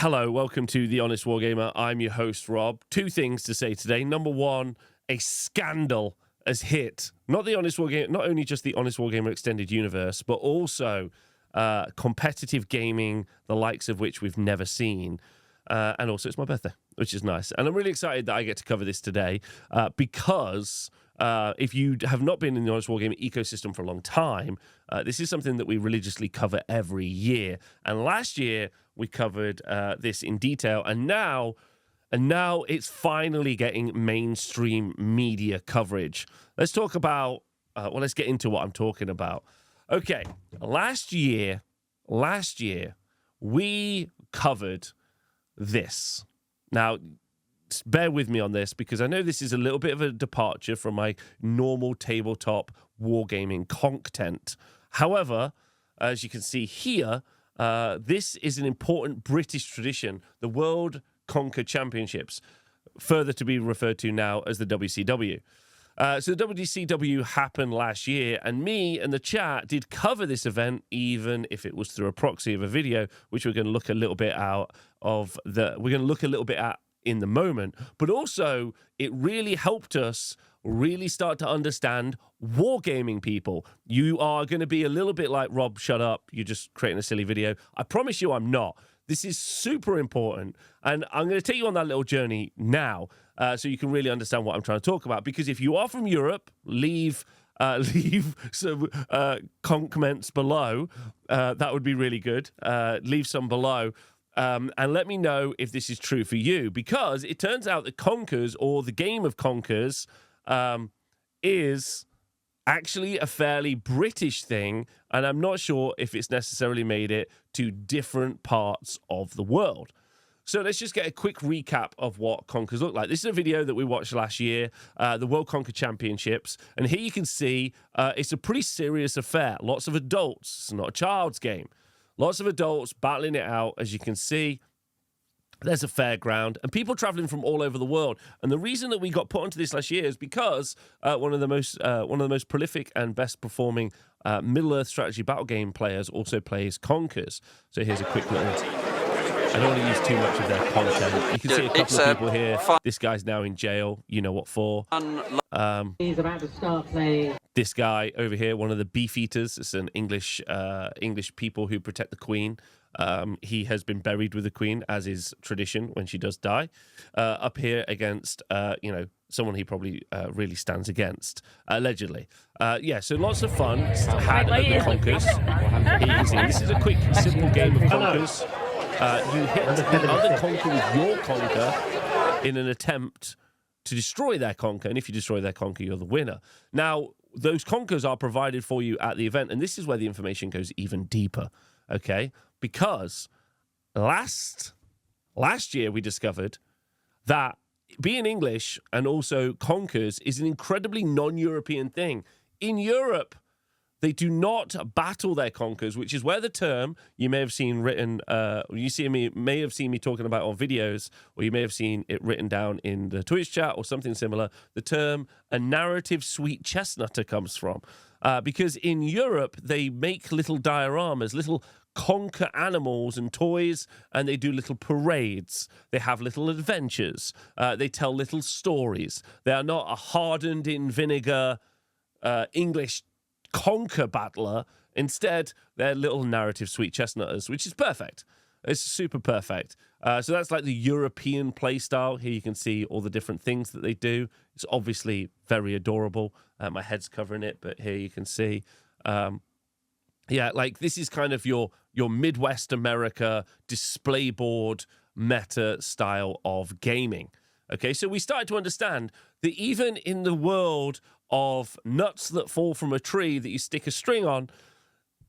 Hello, welcome to The Honest Wargamer. I'm your host, Rob. Two things to say today. Number one, a scandal has hit. Not the Honest Wargamer, not only just the Honest Wargamer Extended Universe, but also competitive gaming, the likes of which we've never seen. And also, it's my birthday, which is nice. And I'm really excited that I get to cover this today because if you have not been in the Honest Wargamer ecosystem for a long time, this is something that we religiously cover every year. And last year, we covered this in detail. And now it's finally getting mainstream media coverage. Let's talk about, let's get into what I'm talking about. Okay, last year, we covered this. Now, bear with me on this because I know this is a little bit of a departure from my normal tabletop wargaming content. However, as you can see here, this is an important British tradition, the World Conquer Championships, further to be referred to now as the WCW. So the WCW happened last year, and me and the chat did cover this event, even if it was through a proxy of a video, which we're going to look a little bit at in the moment. But also, it really helped us really start to understand wargaming people. You are going to be a little bit like, Rob, shut up, you're just creating a silly video. I promise you I'm not. This is super important, and I'm going to take you on that little journey now so you can really understand what I'm trying to talk about. Because if you are from Europe, leave some comments below. That would be really good. Leave some below. And let me know if this is true for you, because it turns out that Conkers, or the game of Conkers, is actually a fairly British thing, and I'm not sure if it's necessarily made it to different parts of the world. So let's just get a quick recap of what Conkers look like. This is a video that we watched last year, the World Conquer Championships, and here you can see it's a pretty serious affair. Lots of adults. It's not a child's game. Lots of adults battling it out, as you can see. There's a fairground and people traveling from all over the world. And the reason that we got put onto this last year is because one of the most prolific and best performing Middle-earth strategy battle game players also plays Conkers. So here's a quick little. I don't want to use too much of their content. You can see a couple of people here. This guy's now in jail. You know what for. He's about to start playing. This guy over here, one of the beefeaters. It's an English people who protect the Queen. He has been buried with the Queen, as is tradition when she does die. Up here against, someone he probably really stands against, allegedly. So lots of fun had at the Conkers. This is a quick, simple game of Conkers. You hit the other conker with your conker in an attempt to destroy their conker, and if you destroy their conker, you're the winner. Now, those conkers are provided for you at the event, and this is where the information goes even deeper, okay? Because last year we discovered that being English and also conkers is an incredibly non-European thing. In Europe, they do not battle their conkers, which is where the term you may have seen written, may have seen me talking about on videos, or you may have seen it written down in the Twitch chat or something similar, the term a narrative sweet chestnutter comes from. Because in Europe, they make little dioramas, little conker animals and toys, and they do little parades. They have little adventures. They tell little stories. They are not a hardened in vinegar English conker battler. Instead, they're little narrative sweet chestnutters, which is perfect. It's super perfect. So that's like the European play style. Here you can see all the different things that they do. It's obviously very adorable. My head's covering it, but here you can see. This is kind of your Midwest America display board meta style of gaming. Okay, so we started to understand that even in the world of nuts that fall from a tree that you stick a string on,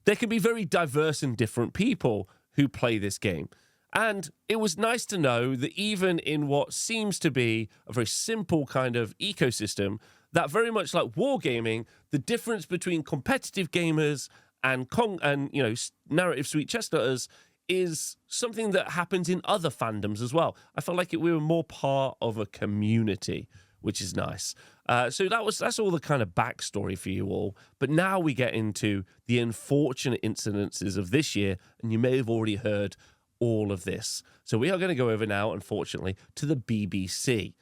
there can be very diverse and different people who play this game. And it was nice to know that even in what seems to be a very simple kind of ecosystem, that very much like wargaming, the difference between competitive gamers and narrative sweet chestnutters is something that happens in other fandoms as well. I felt like we were more part of a community, which is nice. So that's all the kind of backstory for you all. But now we get into the unfortunate incidences of this year, and you may have already heard all of this. So we are going to go over now, unfortunately, to the BBC.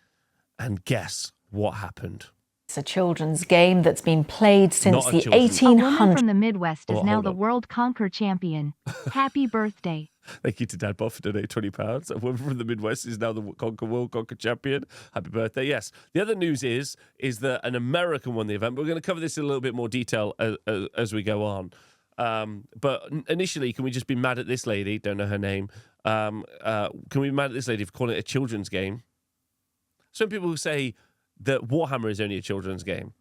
And guess what happened? It's a children's game that's been played since the A woman 1800s. from the Midwest is Oh, now hold the on. world conquer champion. Happy birthday. Thank you to Dad Bob for donating £20. A woman from the Midwest is now the world conquer champion. Happy birthday. Yes. The other news is that an American won the event. We're going to cover this in a little bit more detail as we go on. But initially, can we just be mad at this lady? Don't know her name. Can we be mad at this lady for calling it a children's game? Some people say that Warhammer is only a children's game.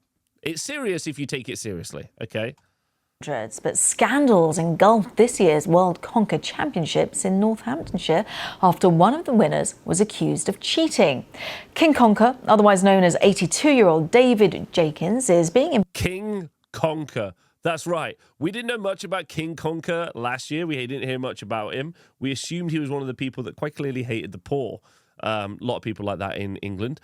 It's serious if you take it seriously, okay? But scandals engulfed this year's World Conquer Championships in Northamptonshire after one of the winners was accused of cheating. King Conquer, otherwise known as 82-year-old David Jenkins, is being... King Conquer. That's right. We didn't know much about King Conquer last year. We didn't hear much about him. We assumed he was one of the people that quite clearly hated the poor. A lot of people like that in England.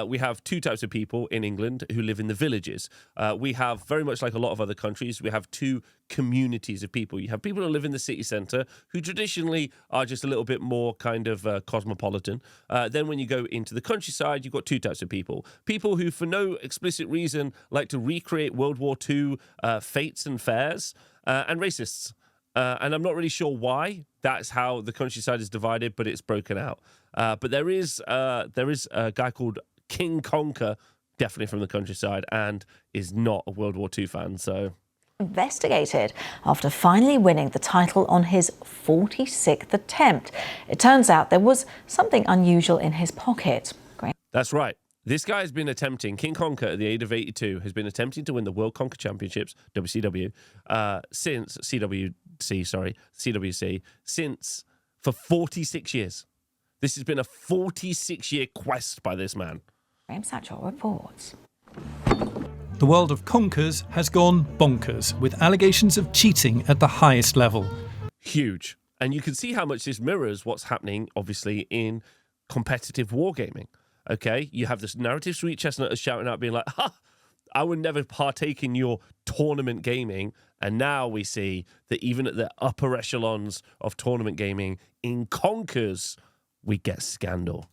We have two types of people in England who live in the villages. We have, very much like a lot of other countries, we have two communities of people. You have people who live in the city centre who traditionally are just a little bit more kind of cosmopolitan. Then when you go into the countryside, you've got two types of people. People who, for no explicit reason, like to recreate World War II fates and fairs, and racists. And I'm not really sure why that's how the countryside is divided, but it's broken out. But there is a guy called King Conquer, definitely from the countryside, and is not a World War II fan. So investigated after finally winning the title on his 46th attempt. It turns out there was something unusual in his pocket. That's right. This guy has been attempting, King Conquer at the age of 82, has been attempting to win the World Conquer Championships, WCW, CWC, since for 46 years. This has been a 46-year quest by this man. Graham Satchell reports. The world of conkers has gone bonkers, with allegations of cheating at the highest level. Huge. And you can see how much this mirrors what's happening, obviously, in competitive wargaming. Okay, you have this narrative sweet chestnut shouting out, being like, ha, I would never partake in your tournament gaming. And now we see that even at the upper echelons of tournament gaming, in conkers, we get scandal.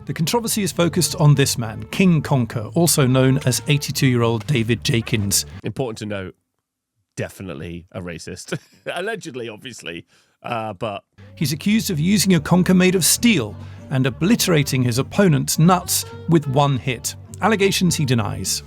The controversy is focused on this man, King Conquer, also known as 82-year-old David Jenkins. Important to note, definitely a racist. Allegedly, obviously, but... He's accused of using a conker made of steel and obliterating his opponent's nuts with one hit. Allegations he denies.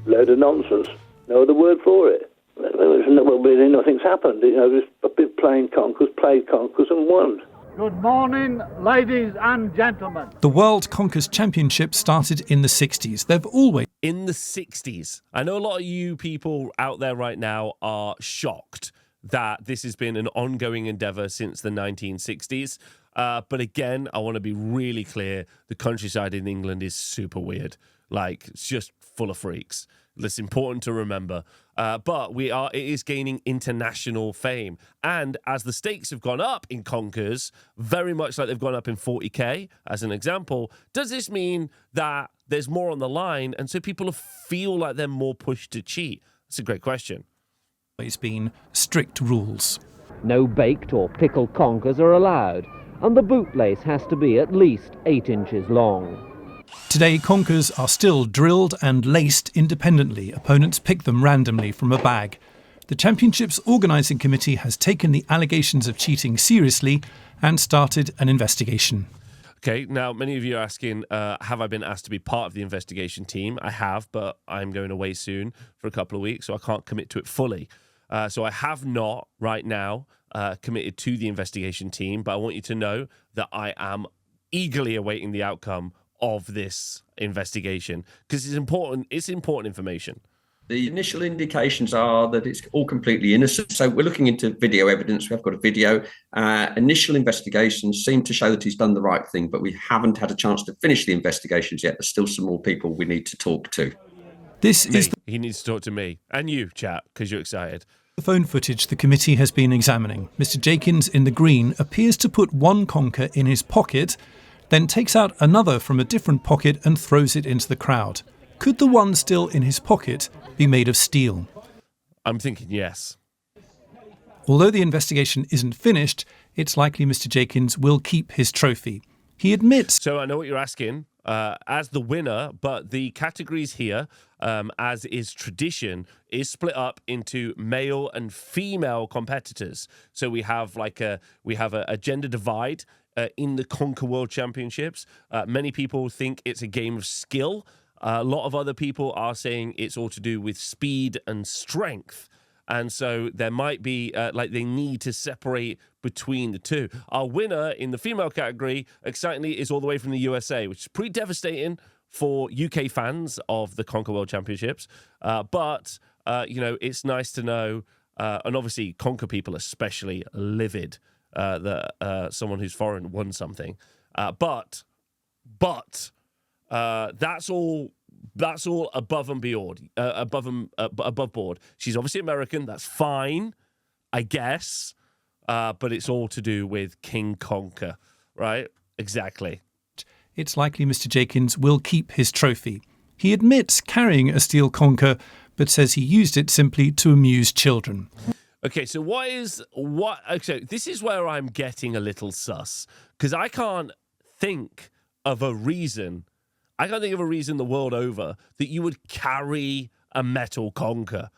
Load of nonsense. No other word for it. Well, really nothing's happened. You know, I've been played conkers and won. Good morning, ladies and gentlemen. The World Conkers Championship started in the 60s. They've always... In the 60s. I know a lot of you people out there right now are shocked that this has been an ongoing endeavour since the 1960s. But again, I want to be really clear. The countryside in England is super weird. Like, it's just full of freaks. It's important to remember. But it is gaining international fame. And as the stakes have gone up in conkers, very much like they've gone up in 40K, as an example, does this mean that there's more on the line and so people feel like they're more pushed to cheat? That's a great question. It's been strict rules. No baked or pickled conkers are allowed, and the bootlace has to be at least 8 inches long. Today, conkers are still drilled and laced independently. Opponents pick them randomly from a bag. The championship's organising committee has taken the allegations of cheating seriously and started an investigation. Okay, now many of you are asking, have I been asked to be part of the investigation team? I have, but I'm going away soon for a couple of weeks, so I can't commit to it fully. So I have not right now committed to the investigation team, but I want you to know that I am eagerly awaiting the outcome of this investigation because it's important information. The initial indications are that it's all completely innocent. So we're looking into video evidence. We've got a video. Initial investigations seem to show that he's done the right thing, but we haven't had a chance to finish the investigations yet. There's still some more people we need to talk to. He needs to talk to me and you, chat, because you're excited. The phone footage the committee has been examining. Mr. Jenkins in the green appears to put one conker in his pocket, then takes out another from a different pocket and throws it into the crowd. Could the one still in his pocket be made of steel? I'm thinking yes. Although the investigation isn't finished, it's likely Mr. Jakins will keep his trophy. He admits. So I know what you're asking. As the winner, but the categories here, as is tradition, is split up into male and female competitors. So we have a gender divide in the Conquer World Championships. Many people think it's a game of skill. A lot of other people are saying it's all to do with speed and strength. And so there might be, they need to separate between the two. Our winner in the female category, excitingly, is all the way from the USA, which is pretty devastating for UK fans of the Conquer World Championships. But it's nice to know, and obviously Conquer people especially livid that someone who's foreign won something. But that's all above and beyond, above board. She's obviously American. That's fine, I guess. But it's all to do with King Conker, right? Exactly. It's likely Mr. Jakins will keep his trophy. He admits carrying a steel conker, but says he used it simply to amuse children. Okay, so okay, this is where I'm getting a little sus, because I can't think of a reason the world over that you would carry a metal conker.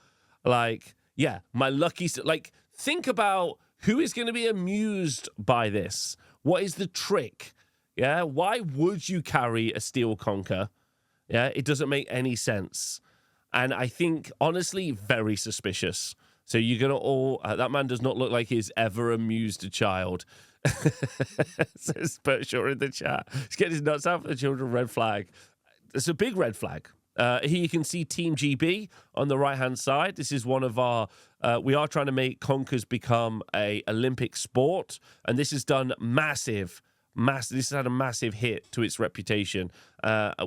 Think about who is going to be amused by this. What is the trick? Yeah, why would you carry a steel conker? Yeah, it doesn't make any sense. And I think, honestly, very suspicious. So you're going to all... that man does not look like he's ever amused a child. Says Berkshire in the chat. He's getting his nuts out for the children. Red flag. It's a big red flag. Here you can see Team GB on the right-hand side. This is one of our... we are trying to make conkers become a Olympic sport. And this has done massive. This has had a massive hit to its reputation.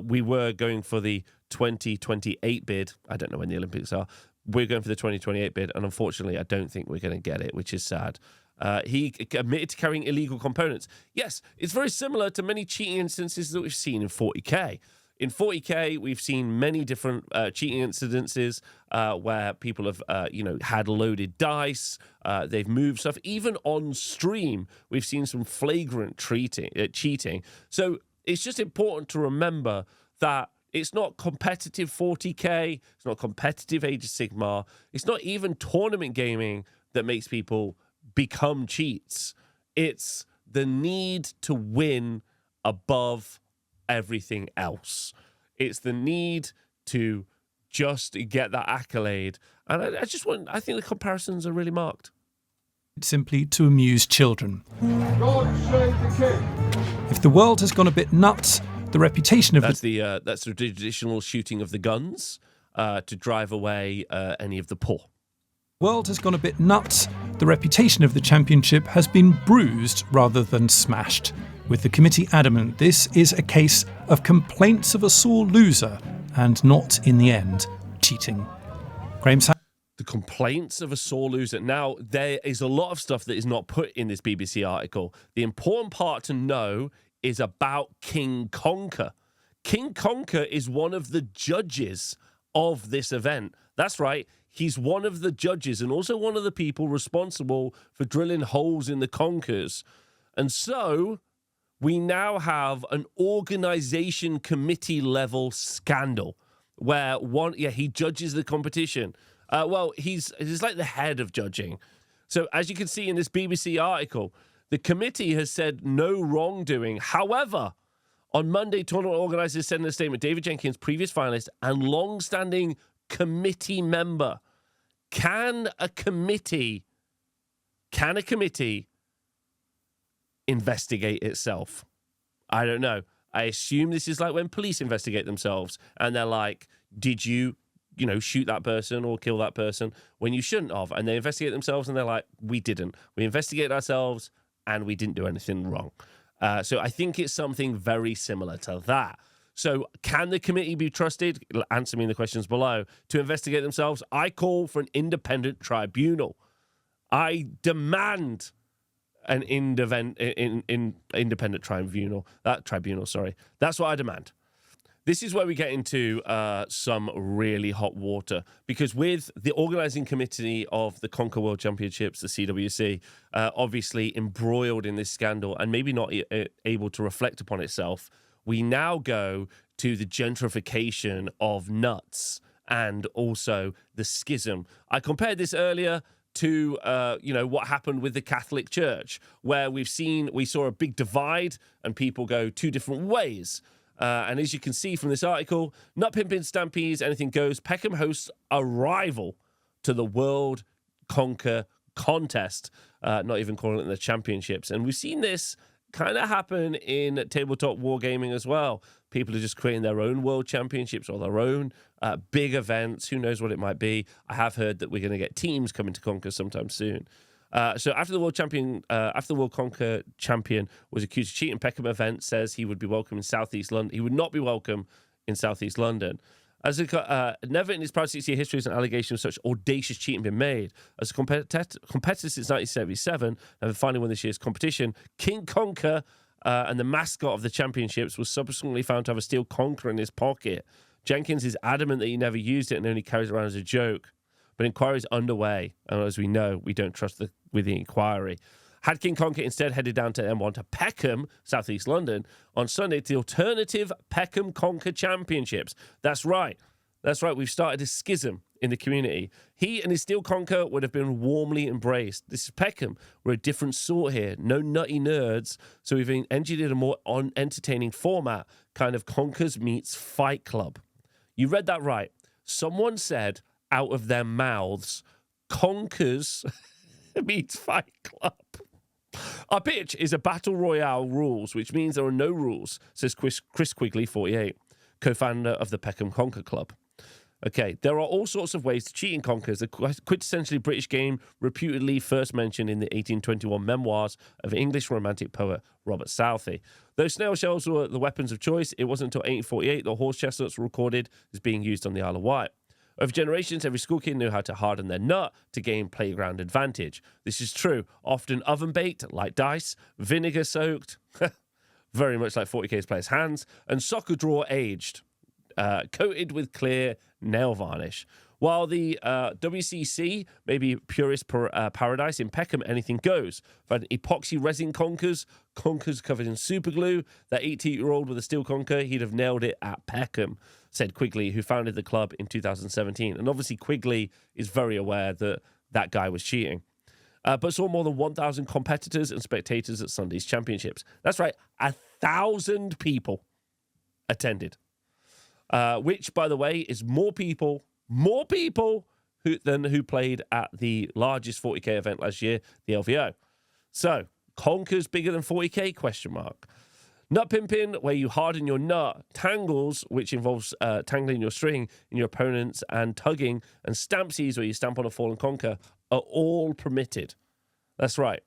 We were going for the 2028 bid. I don't know when the Olympics are. We're going for the 2028 bid, and unfortunately, I don't think we're going to get it, which is sad. He admitted to carrying illegal components. Yes, it's very similar to many cheating instances that we've seen in 40K. In 40K, we've seen many different cheating incidences where people have, had loaded dice. They've moved stuff. Even on stream, we've seen some flagrant cheating. So it's just important to remember that it's not competitive 40K. It's not competitive Age of Sigmar. It's not even tournament gaming that makes people become cheats. It's the need to win above everything else. It's the need to just get that accolade. And I think the comparisons are really marked. Simply to amuse children. God save the king. If the world has gone a bit nuts, the reputation of that's the traditional shooting of the guns to drive away any of the poor. World has gone a bit nuts. The reputation of the championship has been bruised rather than smashed, with the committee adamant this is a case of complaints of a sore loser and not, in the end, cheating. The complaints of a sore loser. Now, there is a lot of stuff that is not put in this BBC article. The important part to know is about King Conker. King Conker is one of the judges of this event. That's right. He's one of the judges and also one of the people responsible for drilling holes in the conkers. And so we now have an organization committee level scandal where he judges the competition. He's like the head of judging. So as you can see in this BBC article, the committee has said no wrongdoing. However, on Monday, tournament organisers said in a statement, David Jenkins, previous finalist and long-standing committee member. Can a committee investigate itself? I don't know. I assume this is like when police investigate themselves and they're like, did you shoot that person or kill that person when you shouldn't have? And they investigate themselves and they're like, we didn't. We investigated ourselves and we didn't do anything wrong. So I think it's something very similar to that. So can the committee be trusted? Answer me in the questions below. To investigate themselves, I call for an independent tribunal. I demand an independent tribunal. That's what I demand. This is where we get into some really hot water, because with the organising committee of the Conquer World Championships, the CWC, obviously embroiled in this scandal and maybe not able to reflect upon itself, we now go to the gentrification of nuts and also the schism. I compared this earlier to what happened with the Catholic Church, where we saw a big divide and people go two different ways. And as you can see from this article, Nut Pimpin' Stampedes, anything goes. Peckham hosts a rival to the World Conquer contest, not even calling it the championships. And we've seen this kind of happen in tabletop wargaming as well. People are just creating their own world championships or their own big events. Who knows what it might be? I have heard that we're going to get teams coming to Conquer sometime soon. So after the World Conquer champion was accused of cheating, Peckham event says he would be welcome in Southeast London. He would not be welcome in Southeast London. As never in his proud 6-year history has an allegation of such audacious cheating been made. As a competitor since 1977, and finally won this year's competition, King Conquer and the mascot of the championships was subsequently found to have a steel conquer in his pocket. Jenkins is adamant that he never used it and only carries it around as a joke. But inquiry is underway, and as we know, we don't trust with the inquiry. Had King Conquer instead headed down to M1 to Peckham, Southeast London, on Sunday to the alternative Peckham Conquer Championships. That's right. We've started a schism in the community. He and his steel conquer would have been warmly embraced. This is Peckham. We're a different sort here. No nutty nerds. So we've engineered a more entertaining format, kind of Conkers meets Fight Club. You read that right. Someone said out of their mouths, Conkers meets Fight Club. Our pitch is a battle royale rules, which means there are no rules, says Chris Quigley, 48, co-founder of the Peckham Conquer Club. Okay, there are all sorts of ways to cheat in Conkers, a quintessentially British game reputedly first mentioned in the 1821 memoirs of English romantic poet Robert Southey. Though snail shells were the weapons of choice, it wasn't until 1848 that horse chestnuts were recorded as being used on the Isle of Wight. Over generations, every school kid knew how to harden their nut to gain playground advantage. This is true. Often oven-baked, like dice, vinegar-soaked, very much like 40k's players' hands, and soccer draw aged, coated with clear nail varnish. While the WCC may be purist paradise, in Peckham, anything goes. For an epoxy resin conkers covered in super glue, that 18-year-old with a steel conker, he'd have nailed it at Peckham, said Quigley, who founded the club in 2017. And obviously Quigley is very aware that that guy was cheating. But saw more than 1,000 competitors and spectators at Sunday's championships. That's right, 1,000 people attended. Which, by the way, is more people than who played at the largest 40k event last year, the LVO. So, Conkers bigger than 40k? Question mark. Nut Pimpin', where you harden your nut. Tangles, which involves tangling your string in your opponents, and tugging, and Stampsies, where you stamp on a fallen conker, are all permitted. That's right.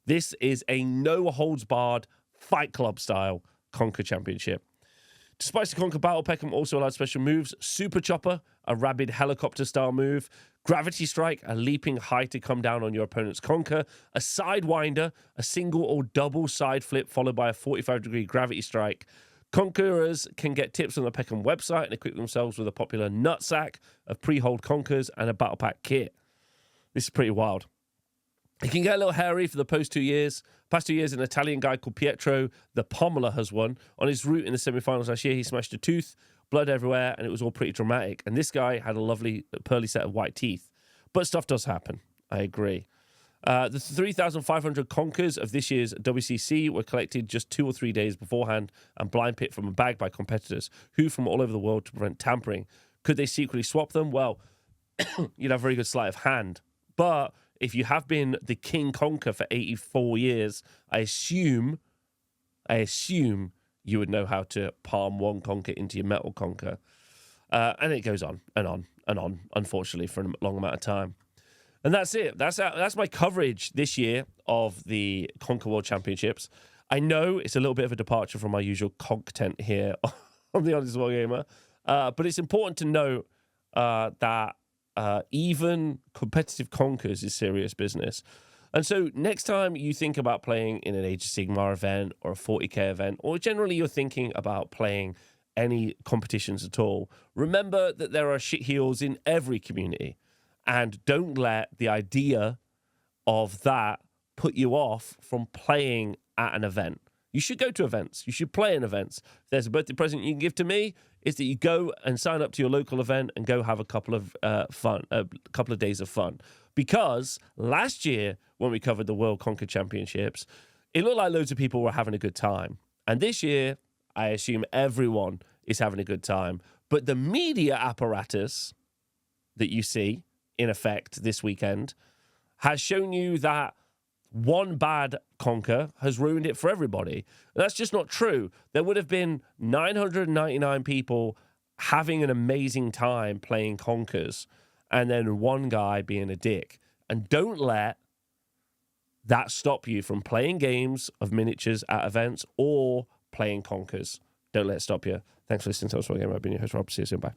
This is a no-holds-barred Fight Club style Conquer Championship. To spice the Conquer battle, Peckham also allowed special moves: Super Chopper, a rabid helicopter-style move; Gravity Strike, a leaping high to come down on your opponent's conquer; a Sidewinder, a single or double side flip followed by a 45-degree gravity strike. Conquerors can get tips on the Peckham website and equip themselves with a popular nutsack of pre-hold conkers and a battle pack kit. This is pretty wild. It can get a little hairy for the past 2 years. An Italian guy called Pietro the Pommeler has won. On his route in the semi-finals last year, he smashed a tooth, blood everywhere, and it was all pretty dramatic. And this guy had a lovely pearly set of white teeth. But stuff does happen. I agree. The 3,500 conkers of this year's WCC were collected just 2 or 3 days beforehand and blind picked from a bag by competitors who from all over the world to prevent tampering. Could they secretly swap them? Well, you'd have a very good sleight of hand. But if you have been the King Conquer for 84 years, I assume you would know how to palm one conker into your metal conker. And it goes on and on and on, unfortunately, for a long amount of time. And that's it. That's my coverage this year of the Conquer World Championships. I know it's a little bit of a departure from my usual CONKTENT here on the Honest Wargamer, but it's important to note that even competitive conkers is serious business. And so next time you think about playing in an Age of Sigmar event or a 40k event, or generally you're thinking about playing any competitions at all, remember that there are shitheels in every community, and don't let the idea of that put you off from playing at an event. You should go to events. You should play in events. If there's a birthday present you can give to me, is that you go and sign up to your local event and go have a couple of days of fun. Because last year, when we covered the World Conquer Championships, it looked like loads of people were having a good time. And this year, I assume everyone is having a good time. But the media apparatus that you see in effect this weekend has shown you that one bad Conquer has ruined it for everybody. And that's just not true. There would have been 999 people having an amazing time playing Conquers, and then one guy being a dick. And don't let that stop you from playing games of miniatures at events or playing Conquers. Don't let it stop you. Thanks for listening to us, Wargamer. I've been your host, Rob. See you soon. Bye.